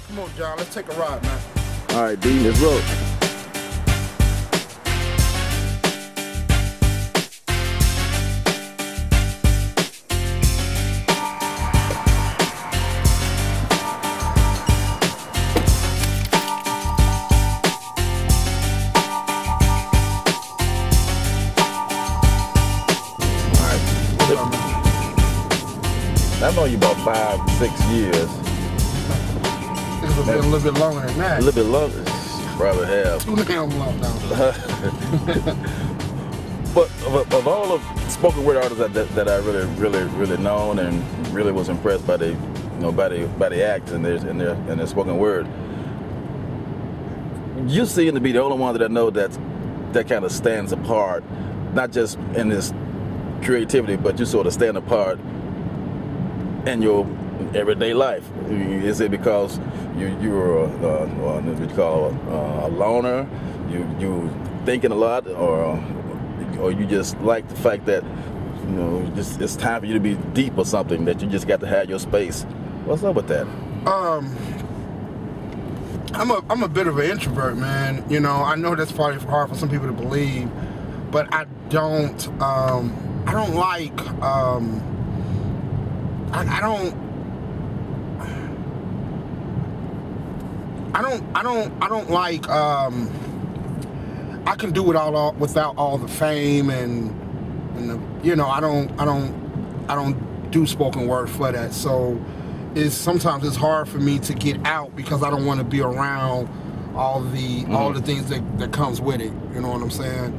Come on, John, let's take a ride, man. All right, Dean, let's roll. I've known you about 5-6 years. It's been a little bit longer than that. A little bit longer? Probably have. Too damn long now. But of all the spoken word artists that I really known and really was impressed by the, by the acts and their spoken word, you seem to be the only one that I know that kind of stands apart, not just in this creativity, but you sort of stand apart in your everyday life. Is it because you're what we call a loner? You thinking a lot, or you just like the fact that it's time for you to be deep or something, that you just got to have your space? What's up with that? I'm a bit of an introvert, man. I know that's probably hard for some people to believe, but I don't like. I don't like. I can do it all without all the fame and I don't do spoken word for that. So sometimes it's hard for me to get out because I don't want to be around all the things that comes with it. You know what I'm saying?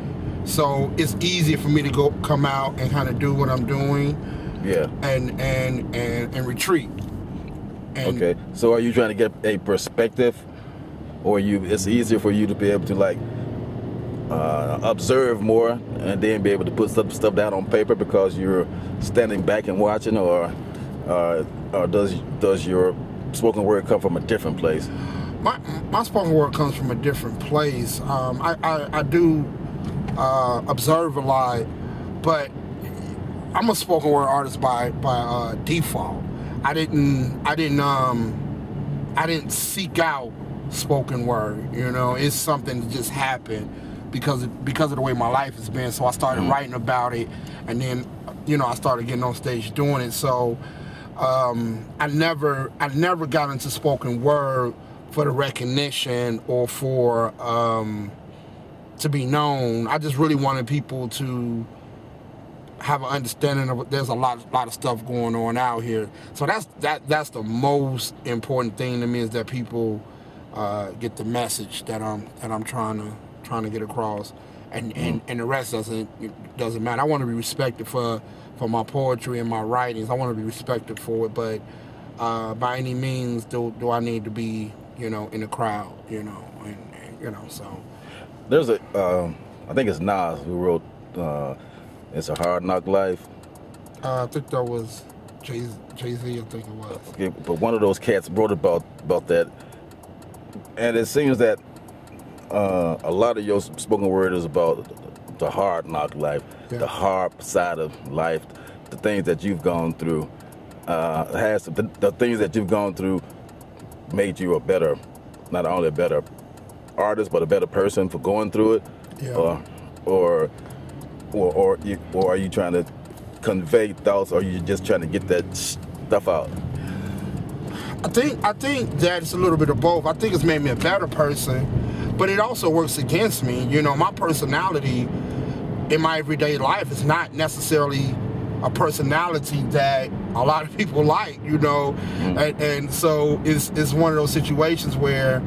So it's easier for me to come out and kind of do what I'm doing. Yeah. And retreat. Okay. So are you trying to get a perspective, or it's easier for you to be able to observe more and then be able to put stuff down on paper because you're standing back and watching, or does your spoken word come from a different place? My spoken word comes from a different place. I do observe a lot, but I'm a spoken word artist by default. I didn't seek out spoken word. It's something that just happened because of the way my life has been. So I started writing about it, and then I started getting on stage doing it. So I never got into spoken word for the recognition or for to be known. I just really wanted people to have an understanding of there's a lot of stuff going on out here. So that's the most important thing to me, is that people get the message that I'm trying to get across, and the rest doesn't matter. I want to be respected for my poetry and my writings. I want to be respected for it, but by any means do I need to be in the crowd, so. There's I think it's Nas who wrote It's a Hardknock Life. I think that was Jay-Z, I think it was. Okay, but one of those cats wrote about that, and it seems that a lot of your spoken word is about the hard knock life, the hard side of life, the things that you've gone through. The things that you've gone through made you not only a better artist, but a better person for going through it. Yeah. Or are you trying to convey thoughts, or are you just trying to get that stuff out? I think that it's a little bit of both. I think it's made me a better person, but it also works against me. My personality in my everyday life is not necessarily a personality that a lot of people like, and so it's one of those situations where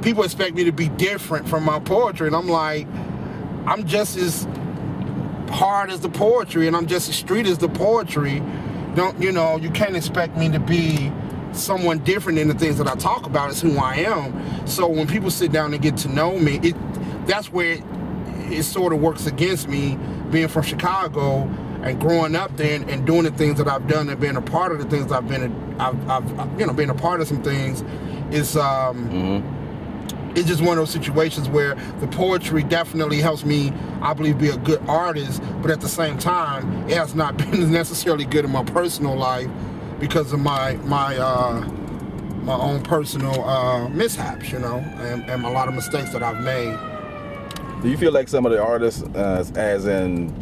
people expect me to be different from my poetry, and I'm like, I'm just as hard as the poetry, and I'm just as street as the poetry. You can't expect me to be someone different in the things that I talk about. Is who I am. So when people sit down and get to know me, that's where it sort of works against me, being from Chicago and growing up there and doing the things that I've done and being a part of the things I've been a part of some things. It's just one of those situations where the poetry definitely helps me, I believe, be a good artist, but at the same time, it has not been necessarily good in my personal life because of my my own personal mishaps, and a lot of mistakes that I've made. Do you feel like some of the artists, as in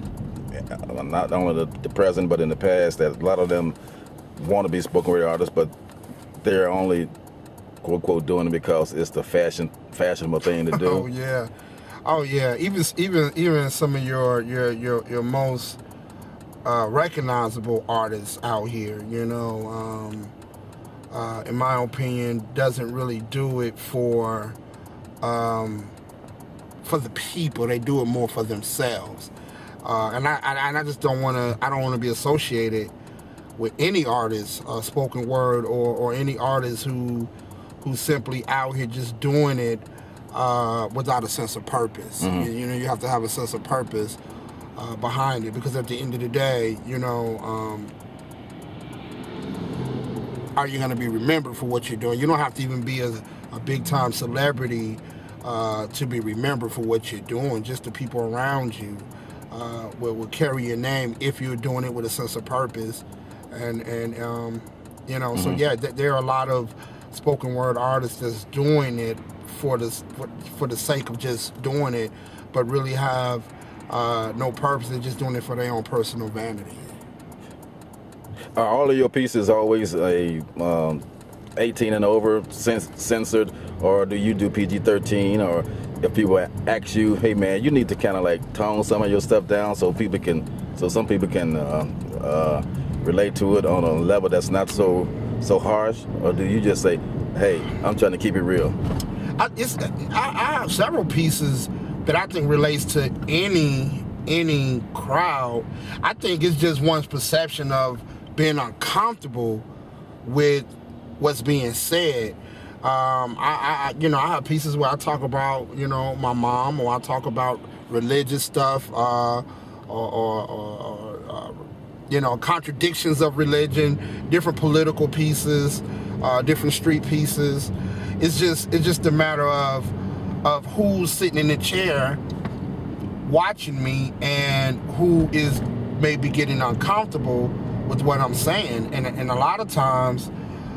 not only the present but in the past, that a lot of them want to be spoken word artists, but they're only quote unquote doing it because it's the fashionable thing to do? Oh yeah. Even some of your most recognizable artists out here, in my opinion, doesn't really do it for the people. They do it more for themselves, and I just don't want to. I don't want to be associated with any artist, spoken word, or any artist who's simply out here just doing it without a sense of purpose. You have to have a sense of purpose behind it, because at the end of the day, are you going to be remembered for what you're doing? You don't have to even be a big time celebrity to be remembered for what you're doing. Just the people around you will carry your name if you're doing it with a sense of purpose. And so yeah, there are a lot of spoken word artists that's doing it for the sake of just doing it, but really have no purpose. They're just doing it for their own personal vanity. Are all of your pieces always a 18 and over censored, or do you do PG-13? Or if people ask you, hey man, you need to kind of like tone some of your stuff down so some people can relate to it on a level that's not so harsh, or do you just say, hey, I'm trying to keep it real? I have several pieces that I think relates to any crowd. I think it's just one's perception of being uncomfortable with what's being said. I have pieces where I talk about, my mom, or I talk about religious stuff, or contradictions of religion, different political pieces, different street pieces. It's just a matter of who's sitting in the chair watching me and who is maybe getting uncomfortable with what I'm saying. And a lot of times,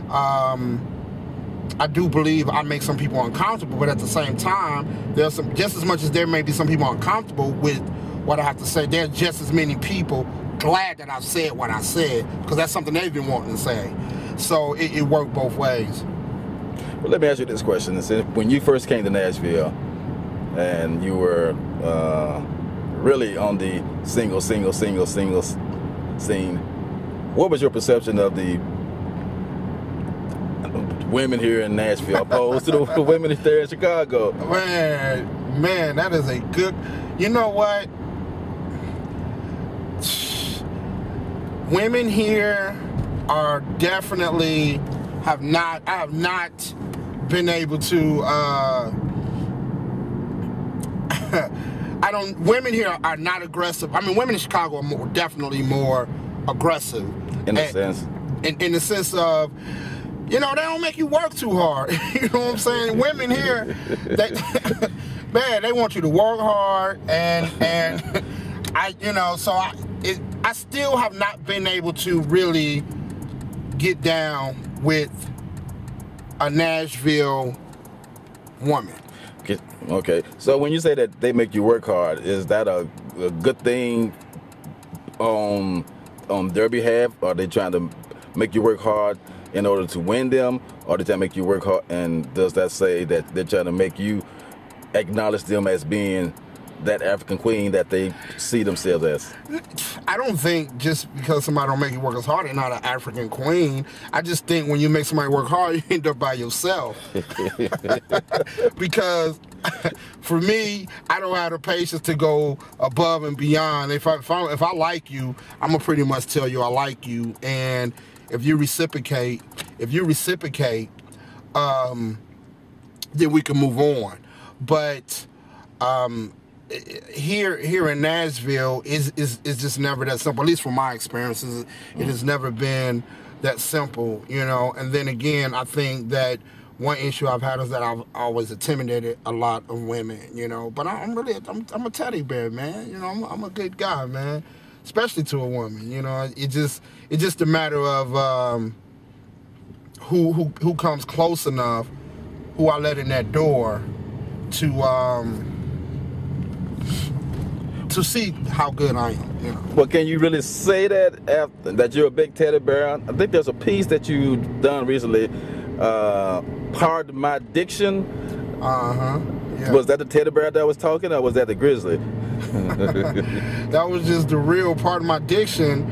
I do believe I make some people uncomfortable, but at the same time, there's just as much as there may be some people uncomfortable with what I have to say, there's just as many people glad that I've said what I said, because that's something they've been wanting to say. So it worked both ways. Well, let me ask you this question. When you first came to Nashville and you were really on the single scene, what was your perception of the women here in Nashville opposed to the women there in Chicago? Man, that is a good... You know what? Women here are definitely I have not been able to women here are not aggressive. I mean, women in Chicago are definitely more aggressive. In the sense? In the sense of, they don't make you work too hard. You know what I'm saying? Women here, they want you to work hard, and I still have not been able to really get down with a Nashville woman. Okay. So when you say that they make you work hard, is that a good thing on their behalf? Are they trying to make you work hard in order to win them, or does that make you work hard? And does that say that they're trying to make you acknowledge them as being that African queen that they see themselves as? I don't think just because somebody don't make you work as hard, they're not an African queen. I just think when you make somebody work hard, you end up by yourself. Because for me, I don't have the patience to go above and beyond. If I like you, I'm gonna pretty much tell you I like you, and if you reciprocate, then we can move on. But here in Nashville is just never that simple. At least from my experiences, it has never been that simple, And then again, I think that one issue I've had is that I've always intimidated a lot of women, But I'm a teddy bear, man. I'm a good guy, man. Especially to a woman, It's just a matter of who comes close enough, who I let in that door to see how good I am. You know. Well, can you really say that you're a big teddy bear? I think there's a piece that you've done recently. Pardon my diction. Yeah. Was that the teddy bear that was talking, or was that the grizzly? That was just the real part of my diction.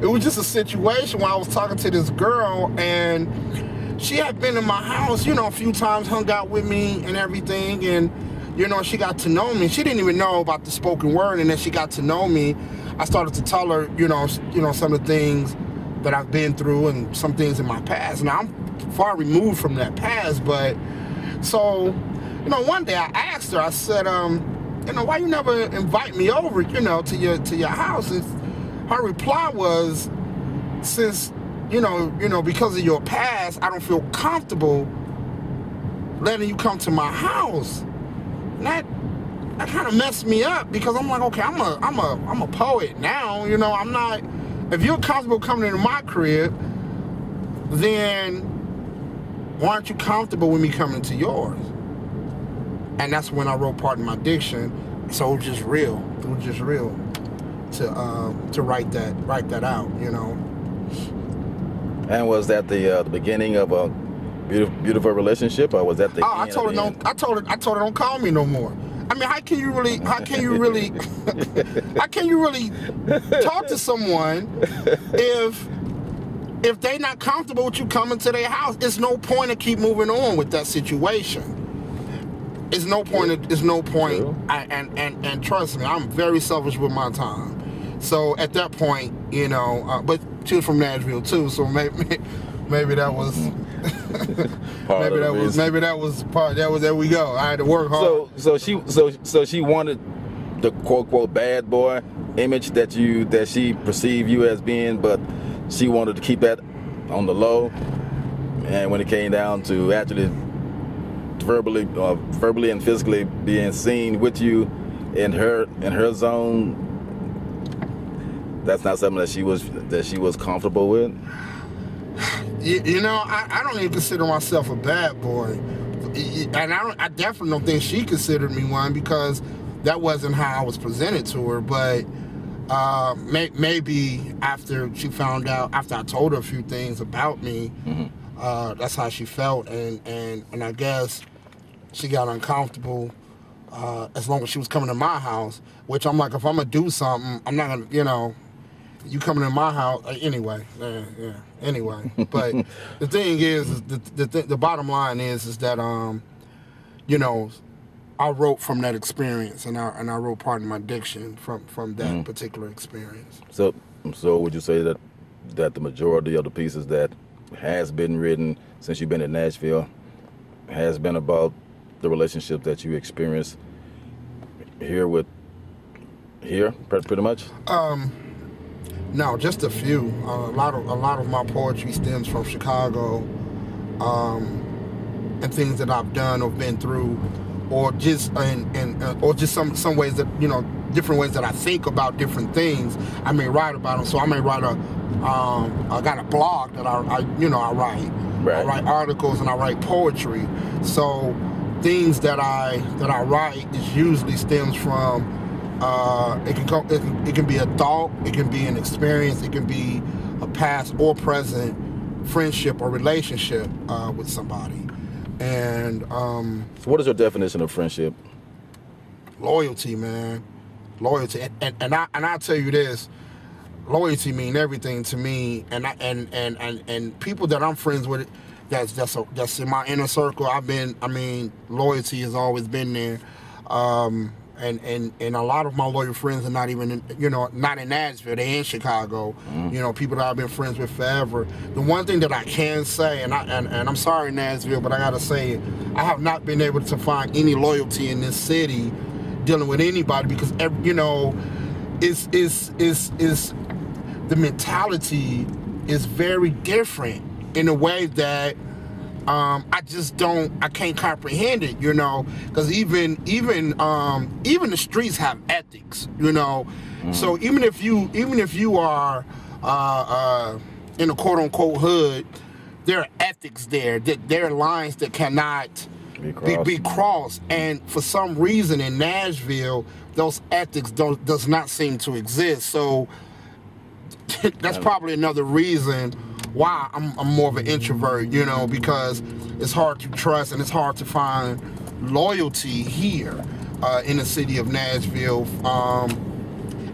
It was just a situation where I was talking to this girl, and she had been in my house, you know, a few times, hung out with me and everything, and you know, she got to know me. She didn't even know about the spoken word, and then she got to know me. I started to tell her, you know, some of the things that I've been through and some things in my past. Now, I'm far removed from that past, but so, you know, one day I asked her, I said, you know, why you never invite me over, you know, to your house? And her reply was, since, you know, because of your past, I don't feel comfortable letting you come to my house. And that kind of messed me up, because I'm like, okay, I'm a poet now, you know. I'm not. If you're comfortable coming into my crib, then why aren't you comfortable with me coming to yours? And that's when I wrote Pardon My Diction. So it was just real. It was just real to write that out, you know. And was that the beginning of a beautiful relationship, or was that the? I told her don't call me no more. I mean, how can you really talk to someone if they not comfortable with you coming to their house? It's no point to keep moving on with that situation. It's no point. And trust me, I'm very selfish with my time. So at that point, you know, but she was from Nashville too, so maybe that was there we go. I had to work hard. So she wanted the quote unquote bad boy image that she perceived you as being, but she wanted to keep that on the low. And when it came down to actually verbally and physically being seen with you in her zone, that's not something that she was comfortable with. You know, I don't even consider myself a bad boy, and I definitely don't think she considered me one, because that wasn't how I was presented to her. But maybe after she found out, after I told her a few things about me, that's how she felt, and I guess she got uncomfortable as long as she was coming to my house. Which I'm like, if I'm gonna do something, I'm not gonna, you know. You coming in my house anyway? Yeah. Anyway, but the thing is the bottom line is that you know, I wrote from that experience, and I wrote Pardon My Diction from that particular experience. So would you say that the majority of the pieces that has been written since you've been in Nashville has been about the relationship that you experienced here pretty much? No, just a few. A lot of my poetry stems from Chicago, and things that I've done or been through, or just or just some ways that, you know, different ways that I think about different things. I may write about them. So I may write I got a blog that I write. Right. I write articles and I write poetry. So things that I write is usually stems from. It can be a thought, it can be an experience, it can be a past or present friendship or relationship with somebody. And so what is your definition of friendship? Loyalty, man. Loyalty. And I'll tell you this, loyalty means everything to me. And people that I'm friends with, that's in my inner circle, loyalty has always been there. And a lot of my loyal friends are not even not in Nashville, they're in Chicago. You know, people that I've been friends with forever. The one thing that I can say, and I'm sorry, Nashville, but I gotta say it, I have not been able to find any loyalty in this city dealing with anybody, because is the mentality is very different in a way that I can't comprehend it, you know, because even the streets have ethics, you know. So even if you are in a quote unquote hood, there are ethics there, that there are lines that cannot be crossed. And for some reason in Nashville, those ethics does not seem to exist. So that's probably another reason why I'm more of an introvert, you know, because it's hard to trust and it's hard to find loyalty here in the city of Nashville.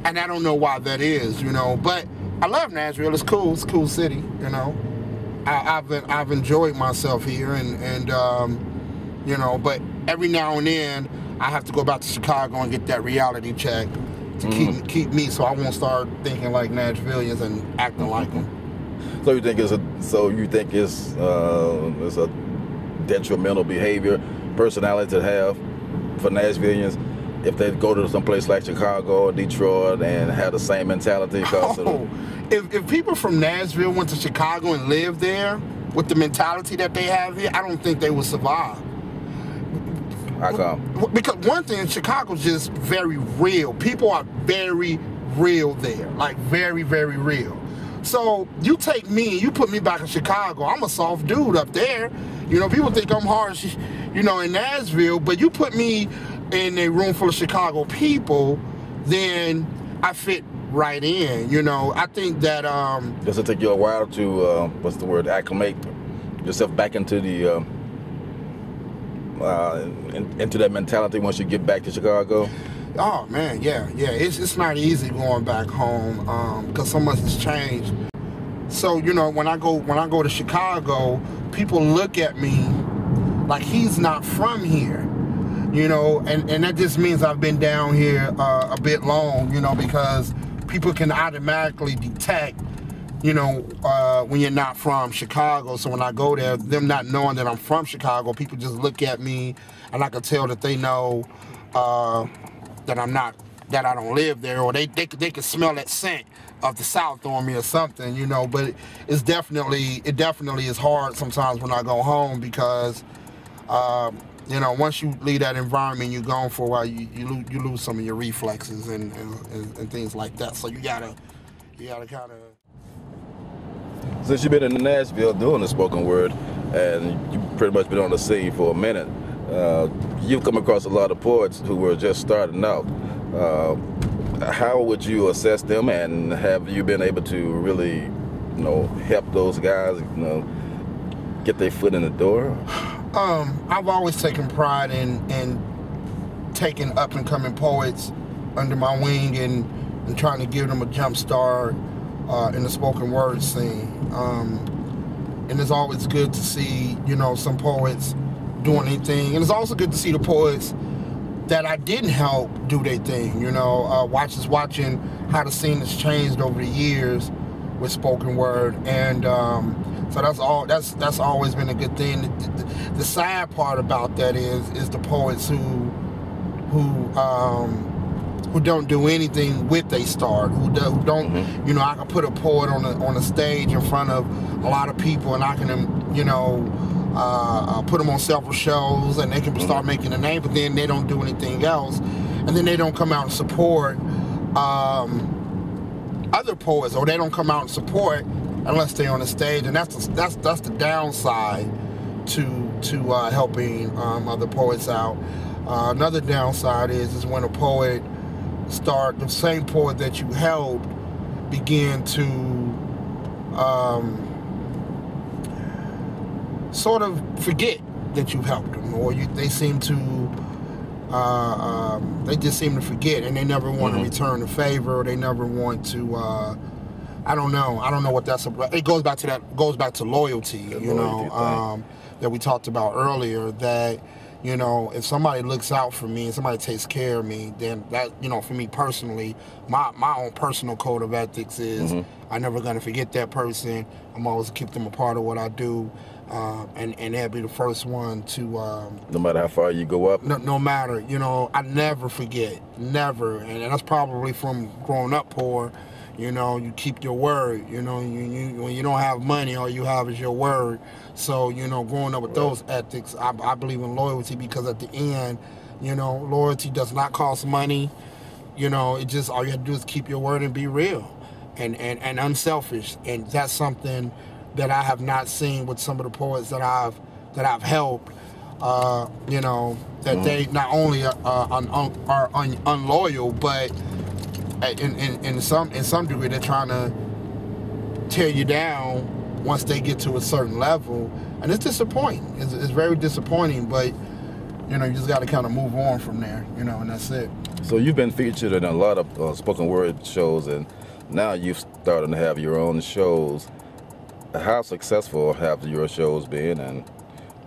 And I don't know why that is, you know, but I love Nashville. It's cool. It's a cool city, you know. I've enjoyed myself here, and you know, but every now and then I have to go back to Chicago and get that reality check to keep me, so I won't start thinking like Nashvillians and acting like them. So you think it's a detrimental behavior, personality to have for Nashvillians if they go to some place like Chicago or Detroit and have the same mentality? If people from Nashville went to Chicago and lived there with the mentality that they have here, I don't think they would survive. How come? Because one thing, Chicago's just very real. People are very real there, like very, very real. So you take me, you put me back in Chicago, I'm a soft dude up there. You know, people think I'm harsh, you know, in Nashville, but you put me in a room full of Chicago people, then I fit right in, you know. I think that does it take you a while to acclimate yourself back into the into that mentality once you get back to Chicago? Oh man, yeah. It's not easy going back home because so much has changed. So you know, when I go to Chicago, people look at me like he's not from here, you know, and that just means I've been down here a bit long, you know, because people can automatically detect, you know, when you're not from Chicago. So when I go there, them not knowing that I'm from Chicago, people just look at me and I can tell that they know that I don't live there, or they can smell that scent of the South on me or something, you know. But it definitely is hard sometimes when I go home because, you know, once you leave that environment, you're gone for a while, you lose some of your reflexes and things like that. So you gotta kind of. Since you've been in Nashville doing the spoken word, and you've pretty much been on the scene for a minute, you've come across a lot of poets who were just starting out. How would you assess them, and have you been able to really, you know, help those guys, you know, get their foot in the door? I've always taken pride in taking up-and-coming poets under my wing and trying to give them a jump start in the spoken word scene. And it's always good to see, you know, some poets doing their thing. And it's also good to see the poets that I didn't help do their thing, you know, watching how the scene has changed over the years with spoken word. And so that's always been a good thing. The sad part about that is the poets who don't do anything with they start, who don't, you know, I can put a poet on a stage in front of a lot of people and I can, you know, put them on several shows and they can start making a name, but then they don't do anything else, and then they don't come out and support other poets, or they don't come out and support unless they're on the stage, and that's the downside to helping other poets out. Another downside is when a poet the same poet that you helped begin to sort of forget that you helped them, or they seem to they just seem to forget, and they never want to return the favor, or they never want to I don't know what that's about. It goes back to loyalty, you know, that we talked about earlier, that, you know, if somebody looks out for me and somebody takes care of me, then that, you know, for me personally, my own personal code of ethics is I'm never going to forget that person. I'm always keep them a part of what I do, and they'll be the first one to... no matter how far you go up? No matter, you know, I never forget, never. And that's probably from growing up poor. You know, you keep your word. You know, when you don't have money, all you have is your word. So, you know, growing up with those ethics, I believe in loyalty, because at the end, you know, loyalty does not cost money. You know, it just, all you have to do is keep your word and be real and unselfish. And that's something that I have not seen with some of the poets that I've helped. You know, that they not only are unloyal, but in some degree they're trying to tear you down once they get to a certain level, and it's disappointing. It's very disappointing, but you know, you just got to kind of move on from there, you know, and that's it. So you've been featured in a lot of spoken word shows, and now you've started to have your own shows. How successful have your shows been, and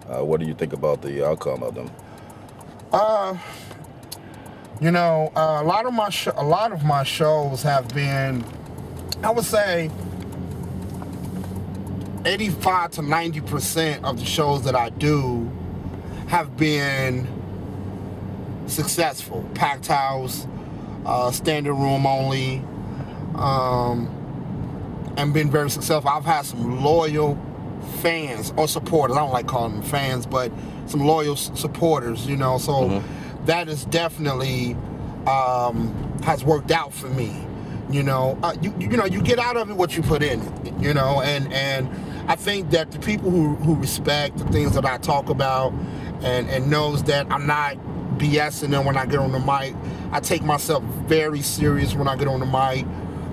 what do you think about the outcome of them? You know, a lot of my shows have been, I would say, 85 to 90% of the shows that I do have been successful. Packed house, standing room only, and been very successful. I've had some loyal fans or supporters. I don't like calling them fans, but some loyal supporters, you know, so that is definitely has worked out for me. You know, you know, you get out of it what you put in it, you know, and I think that the people who respect the things that I talk about and knows that I'm not BSing them when I get on the mic. I take myself very serious when I get on the mic,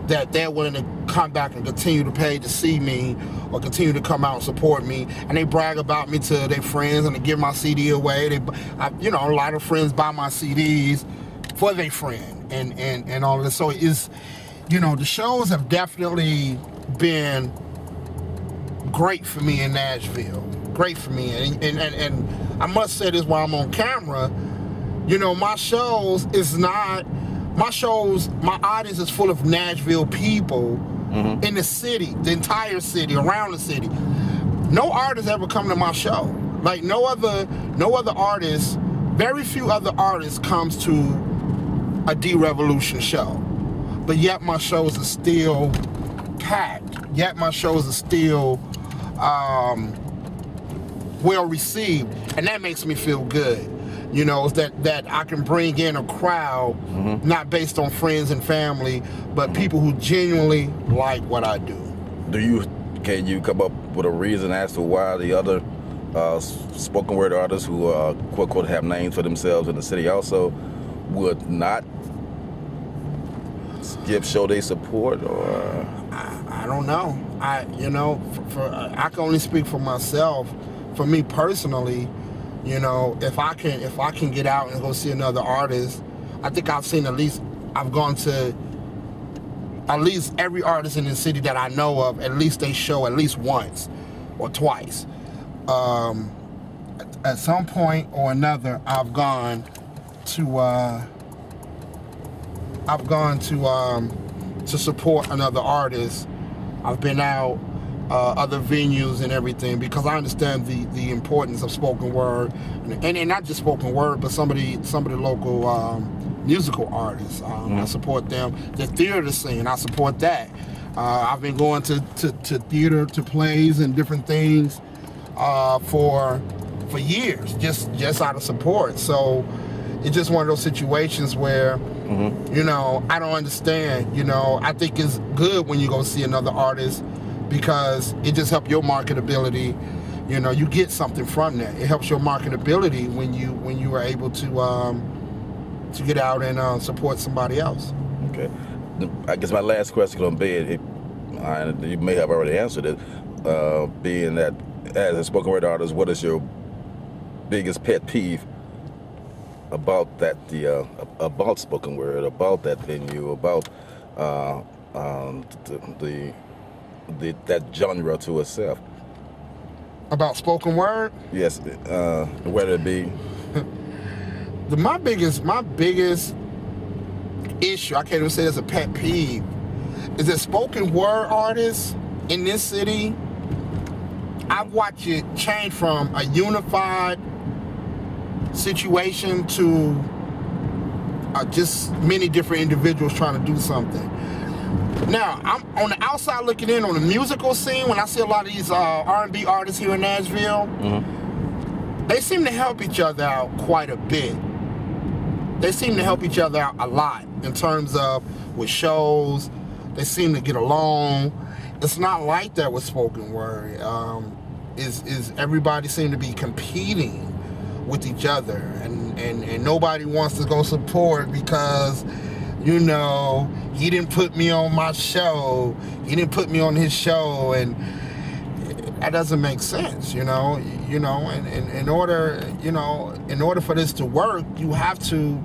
that they're willing to come back and continue to pay to see me or continue to come out and support me, and they brag about me to their friends and they give my CD away. You know, a lot of friends buy my CDs for their friend and all of this. So it's, you know, the shows have definitely been great for me in Nashville. Great for me, and I must say this while I'm on camera. You know, my audience is full of Nashville people in the city, the entire city, around the city. No artist ever come to my show. Like no other artist, very few other artists comes to a D-Revolution show. But yet my shows are still packed. Yet my shows are still well received, and that makes me feel good. You know, that I can bring in a crowd, not based on friends and family, but people who genuinely like what I do. Can you come up with a reason as to why the other spoken word artists who quote unquote have names for themselves in the city also would not show their support? Or I don't know. You know, I can only speak for myself. For me personally, you know, if I can get out and go see another artist, I think I've gone to at least every artist in the city that I know of. At least they show at least once or twice. At some point or another, I've gone to support another artist. I've been out other venues and everything, because I understand the importance of spoken word, and not just spoken word, but some of the local musical artists. I support them. The theater scene, I support that. I've been going to theater, to plays and different things for years, just out of support. So it's just one of those situations where, you know, I don't understand. You know, I think it's good when you go see another artist, because it just helps your marketability. You know, you get something from that. It helps your marketability when you are able to get out and support somebody else. Okay. I guess my last question going to be, you may have already answered it, being that as a spoken word artist, what is your biggest pet peeve about that, about spoken word, about that venue, about that genre to itself? About spoken word? Yes, whether it be. My biggest issue, I can't even say it's a pet peeve, is that spoken word artists in this city, I've watched it change from a unified situation to just many different individuals trying to do something. Now, I'm on the outside looking in on the musical scene. When I see a lot of these R&B artists here in Nashville, they seem to help each other out quite a bit. They seem to help each other out a lot in terms of with shows. They seem to get along, it's not like that with spoken word. Is everybody seem to be competing with each other, and nobody wants to go support because, you know, he didn't put me on my show, he didn't put me on his show, and that doesn't make sense, you know. And in order for this to work, you have to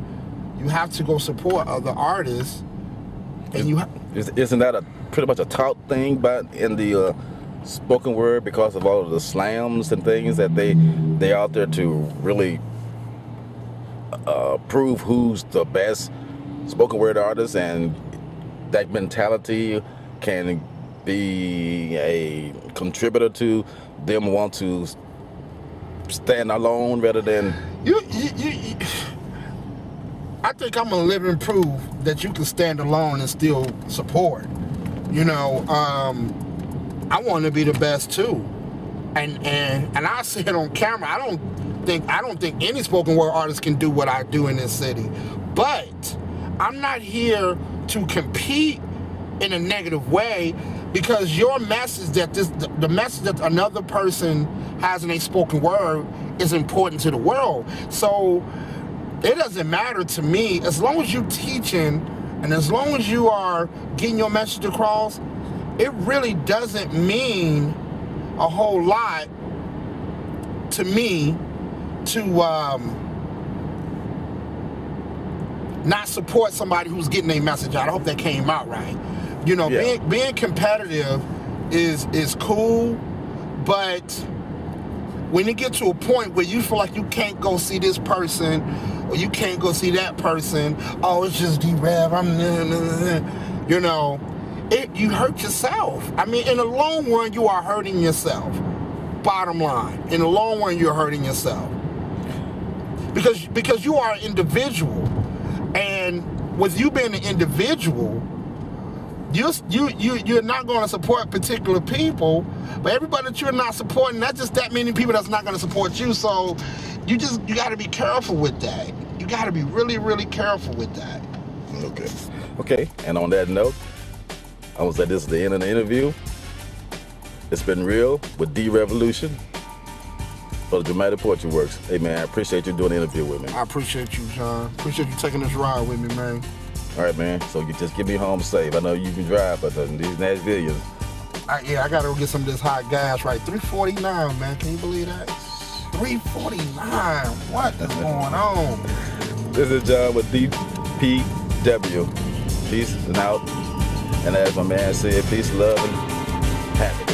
go support other artists, and isn't that pretty much a taught thing in the spoken word, because of all of the slams and things that they out there to really prove who's the best spoken word artist, and that mentality can be a contributor to them want to stand alone rather than I think I'm a living proof that you can stand alone and still support. You know, I want to be the best too, and I say it on camera. I don't think any spoken word artist can do what I do in this city, but I'm not here to compete in a negative way, because your message the message that another person has in a spoken word is important to the world. So it doesn't matter to me, as long as you're teaching and as long as you are getting your message across. It really doesn't mean a whole lot to me to not support somebody who's getting a message out. I hope that came out right. You know, yeah. being competitive is cool, but when you get to a point where you feel like you can't go see this person or you can't go see that person, oh, it's just D-Rev, you know, you hurt yourself. I mean, in the long run, you are hurting yourself. Bottom line, in the long run, you're hurting yourself because you are an individual, and with you being an individual, you're not going to support particular people, but everybody that you're not supporting, that's just that many people that's not going to support you. So you got to be careful with that. You got to be really, really careful with that. Okay. And on that note, I would say this is the end of the interview. It's been real with D-Revolution for the Dramatic Poetry Works. Hey man, I appreciate you doing the interview with me. I appreciate you, John. Appreciate you taking this ride with me, man. All right, man. So you just get me home safe. I know you can drive, but these Nashvillians. Yeah, I gotta go get some of this hot gas, right? $3.49, man. Can you believe that? $3.49. What is going on? This is John with DPW. Peace and out. And as my man said, peace, love, and happiness.